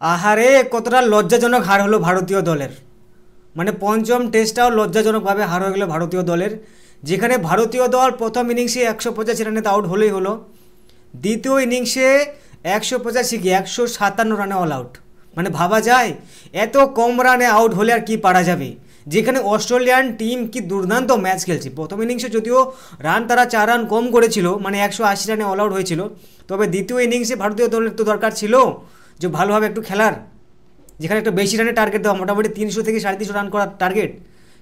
আহারে, কতটা লজ্জাজনক হার হলো ভারতীয় দলের। মানে পঞ্চম টেস্টটাও লজ্জাজনকভাবে হার হয়ে গেল ভারতীয় দলের, যেখানে ভারতীয় দল প্রথম ইনিংসে 185 রানে আউট হলেই হলো, দ্বিতীয় ইনিংসে 185 কি 157 রানে অল আউট। মানে ভাবা যায় এত কম রানে আউট হলে আর কি পারা যাবে, যেখানে অস্ট্রেলিয়ান টিম কি দুর্দান্ত ম্যাচ খেলছে। প্রথম ইনিংসে যদিও রান তারা 4 রান কম করেছিল, মানে 180 রানে অল আউট হয়েছিল, তবে দ্বিতীয় ইনিংসে ভারতীয় দলের তো দরকার ছিল যে ভালোভাবে একটু খেলার, যেখানে একটু বেশি রানের টার্গেট দেওয়া, মোটামুটি 300 থেকে 350 রান করার টার্গেট,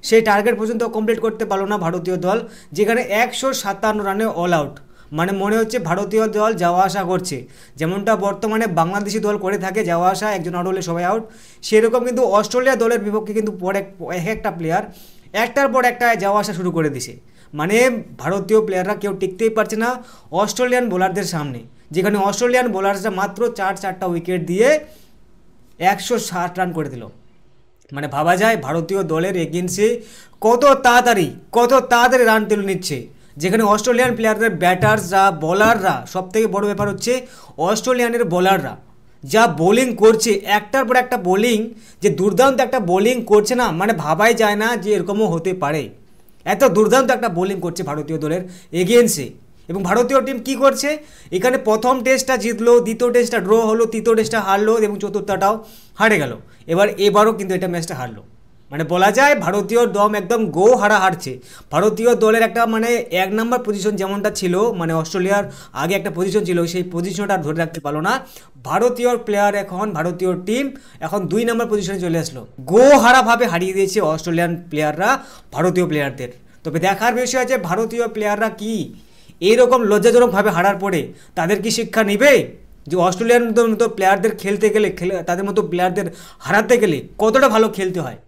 সেই টার্গেট পর্যন্ত কমপ্লিট করতে পারলো না ভারতীয় দল, যেখানে 157 রানে অল আউট। মানে মনে হচ্ছে ভারতীয় দল যাওয়া আসা করছে, যেমনটা বর্তমানে বাংলাদেশি দল করে থাকে, যাওয়া আসা, একজন আউট হলে সবাই আউট। সেরকম কিন্তু অস্ট্রেলিয়া দলের বিপক্ষে কিন্তু এক একটা প্লেয়ার একটার পর একটা যাওয়া আসা শুরু করে দিছে। মানে ভারতীয় প্লেয়াররা কেউ টিকতেই পারছে না অস্ট্রেলিয়ান বোলারদের সামনে, যেখানে অস্ট্রেলিয়ান বোলাররা মাত্র 4টা উইকেট দিয়ে 160 রান করে দিল। মানে ভাবা যায় ভারতীয় দলের এগেন্সে কত তাড়াতাড়ি রান তুলে নিচ্ছে, যেখানে অস্ট্রেলিয়ান প্লেয়ারদের ব্যাটার্সরা, বলাররা, সবথেকে বড় ব্যাপার হচ্ছে অস্ট্রেলিয়ানের বোলাররা যা বোলিং করছে, একটার পর একটা বোলিং, যে দুর্দান্ত একটা বোলিং করছে না, মানে ভাবাই যায় না যে এরকমও হতে পারে। এত দুর্দান্ত একটা বোলিং করছে ভারতীয় দলের এগেন্সে। এবং ভারতীয় টিম কি করছে, এখানে প্রথম টেস্টটা জিতলো, দ্বিতীয় টেস্টটা ড্র হলো, তৃতীয় টেস্টটা হারলো এবং চতুর্থটাও হারে গেল। এবারও কিন্তু এটা ম্যাচটা হারলো। মানে বলা যায় ভারতীয় দম একদম হারছে। ভারতীয় দলের একটা মানে 1 নম্বর পজিশন যেমনটা ছিল, মানে অস্ট্রেলিয়ার আগে একটা পজিশন ছিল, সেই পজিশনটা ধরে রাখতে পারলো না ভারতীয় প্লেয়ার। ভারতীয় টিম এখন 2 নম্বর পজিশনে চলে আসলো। হারাভাবে হারিয়ে দিয়েছে অস্ট্রেলিয়ান প্লেয়াররা ভারতীয় প্লেয়ারদের। তবে দেখার বিষয় আছে ভারতীয় প্লেয়াররা কি এইরকম লজ্জাজনকভাবে হারার পরে তাদের কি শিক্ষা নেবে, যে অস্ট্রেলিয়ান মতো প্লেয়ারদের খেলতে গেলে, তাদের মতো প্লেয়ারদের হারাতে গেলে কতটা ভালো খেলতে হয়।